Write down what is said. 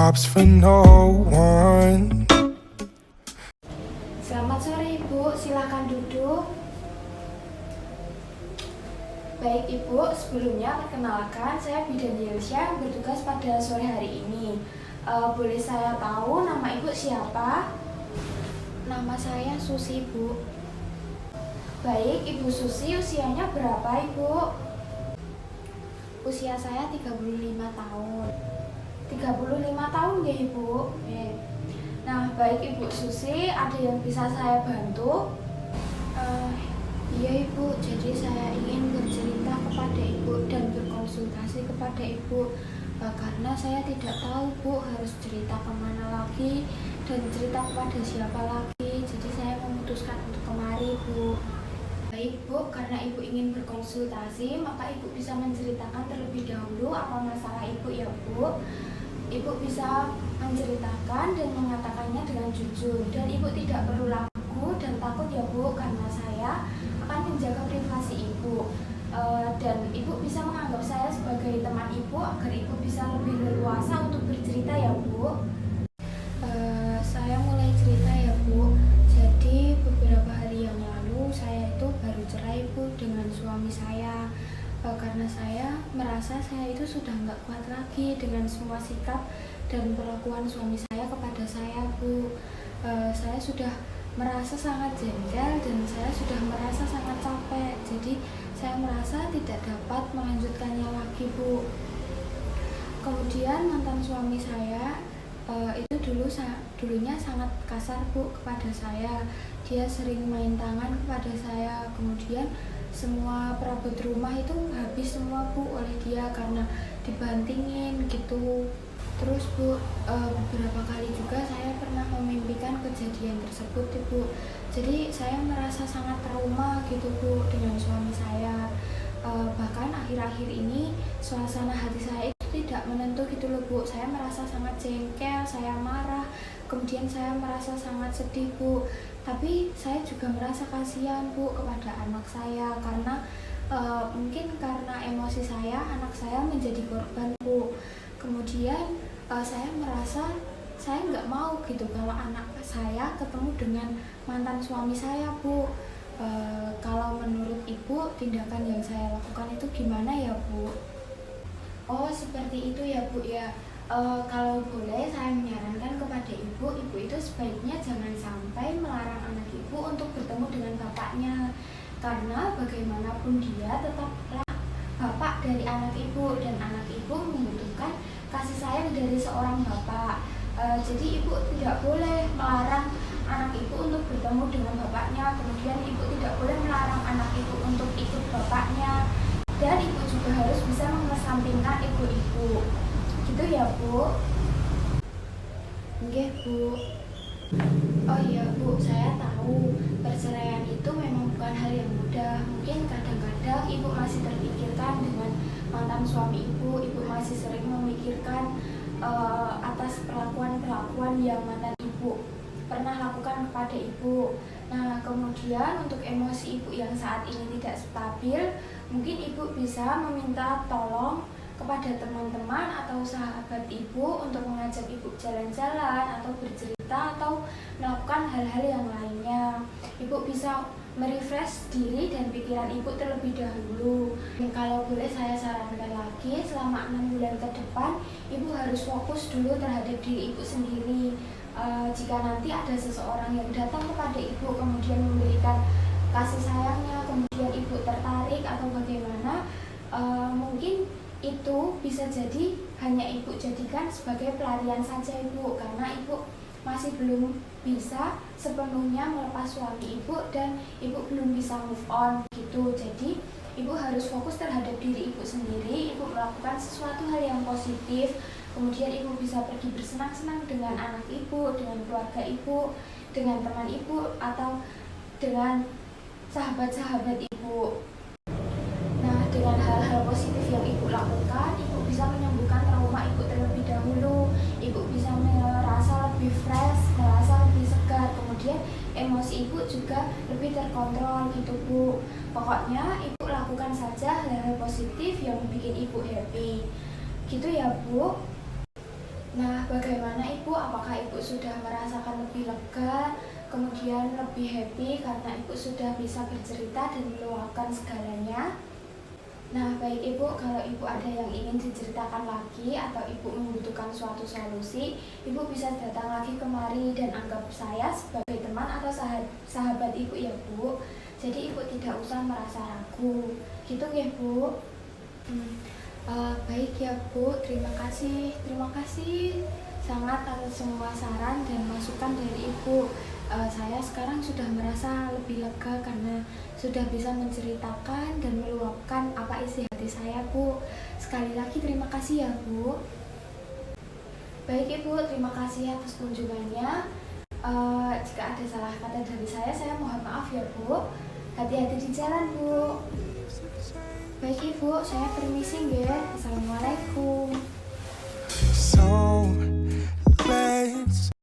stops for no one. Selamat sore Ibu, silakan duduk. Baik Ibu, sebelumnya perkenalkan saya Bidan Yelsya bertugas pada sore hari ini. Boleh saya tahu nama Ibu siapa? Nama saya Susi Bu. Baik, Ibu Susi usianya berapa Ibu? Usia saya 35 tahun. 35 tahun ya Ibu? Nah, baik Ibu Susi, ada yang bisa saya bantu? Iya Ibu, jadi saya ingin bercerita kepada Ibu dan berkonsultasi kepada Ibu karena saya tidak tahu Bu harus cerita kemana lagi dan cerita kepada siapa lagi. Jadi saya memutuskan untuk kemari Bu. Baik Bu, karena Ibu ingin berkonsultasi, maka Ibu bisa menceritakan terlebih dahulu apa masalah Ibu ya Bu. Ibu bisa menceritakan dan mengatakannya dengan jujur, dan Ibu tidak perlu ragu dan takut ya Bu, karena saya akan menjaga privasi Ibu. Dan Ibu bisa menganggap saya sebagai teman Ibu agar Ibu bisa lebih leluasa untuk bercerita ya Bu. Saya mulai cerita ya Bu. Jadi beberapa hari yang lalu saya itu baru cerai Bu dengan suami saya. Karena saya merasa saya itu sudah nggak kuat lagi dengan semua sikap dan perlakuan suami saya kepada saya Bu. Saya sudah merasa sangat jengkel dan saya sudah merasa sangat capek. Jadi saya merasa tidak dapat melanjutkannya lagi Bu. Kemudian mantan suami saya itu dulunya sangat kasar Bu kepada saya. Dia sering main tangan kepada saya. Kemudian semua perabot rumah itu habis semua Bu oleh dia karena dibantingin gitu. Terus Bu, beberapa kali juga saya pernah memimpikan kejadian tersebut Bu. Jadi saya merasa sangat trauma gitu Bu dengan suami saya. Bahkan akhir-akhir ini suasana hati saya itu tidak menentu gitu loh Bu. Saya merasa sangat jengkel, saya marah, kemudian saya merasa sangat sedih Bu. Tapi saya juga merasa kasihan Bu kepada anak saya karena mungkin karena emosi saya, anak saya menjadi korban Bu. Kemudian saya merasa saya nggak mau gitu kalau anak saya ketemu dengan mantan suami saya Bu. Kalau menurut Ibu tindakan yang saya lakukan itu gimana ya Bu? Oh seperti itu ya Bu ya. Kalau boleh saya menyarankan kepada Ibu itu sebaiknya jangan sampai melarang anak Ibu untuk bertemu dengan bapaknya, karena bagaimanapun dia tetaplah bapak dari anak Ibu dan anak Ibu membutuhkan kasih sayang dari seorang bapak. Jadi Ibu tidak boleh melarang anak Ibu untuk bertemu dengan bapaknya, kemudian Ibu tidak boleh melarang anak Ibu untuk ikut bapaknya, dan Ibu juga harus bisa mengesampingkan ibu-ibu. Gitu ya Bu? Nggih Bu. Oh iya Bu, saya tahu perceraian itu memang bukan hal yang mudah. Mungkin kadang-kadang Ibu masih terpikirkan dengan mantan suami Ibu. Ibu masih sering memikirkan atas perlakuan-perlakuan yang mantan Ibu pernah lakukan kepada Ibu. Nah, kemudian untuk emosi Ibu yang saat ini tidak stabil, mungkin Ibu bisa meminta tolong kepada teman-teman atau sahabat Ibu untuk mengajak Ibu jalan-jalan atau bercerita atau melakukan hal-hal yang lainnya. Ibu bisa merefresh diri dan pikiran Ibu terlebih dahulu. Dan kalau boleh saya sarankan lagi, selama 6 bulan ke depan Ibu harus fokus dulu terhadap diri Ibu sendiri. Jika nanti ada seseorang yang datang kepada Ibu kemudian memberikan kasih sayangnya, kemudian Ibu tertarik atau bagaimana, mungkin itu bisa jadi hanya Ibu jadikan sebagai pelarian saja Ibu, karena Ibu masih belum bisa sepenuhnya melepas suami Ibu dan Ibu belum bisa move on gitu. Jadi Ibu harus fokus terhadap diri Ibu sendiri. Ibu melakukan sesuatu hal yang positif, kemudian Ibu bisa pergi bersenang-senang dengan anak Ibu, dengan keluarga Ibu, dengan teman Ibu, atau dengan sahabat-sahabat Ibu. Nah, dengan hal-hal positif yang Ibu lakukan, Ibu bisa menyembuhkan trauma Ibu terlebih dahulu. Ibu bisa merasa lebih fresh, merasa lebih segar. Kemudian emosi Ibu juga lebih terkontrol gitu Bu. Pokoknya Ibu lakukan saja hal-hal positif yang bikin Ibu happy. Gitu ya Bu. Nah, bagaimana Ibu? Apakah Ibu sudah merasakan lebih lega, kemudian lebih happy karena Ibu sudah bisa bercerita dan meluapkan segalanya? Nah, baik Ibu, kalau Ibu ada yang ingin diceritakan lagi atau Ibu membutuhkan suatu solusi, Ibu bisa datang lagi kemari dan anggap saya sebagai teman atau sahabat Ibu ya Bu. Jadi Ibu tidak usah merasa ragu. Gitu ya Bu. Baik ya Bu, terima kasih sangat atas semua saran dan masukan dari Ibu. Saya sekarang sudah merasa lebih lega karena sudah bisa menceritakan dan meluapkan apa isi hati saya Bu. Sekali lagi terima kasih ya Bu. Baik Ibu, terima kasih atas kunjungannya. Jika ada salah kata dari saya mohon maaf ya Bu. Hati-hati di jalan Bu. Baik Ibu, saya permisi nggih.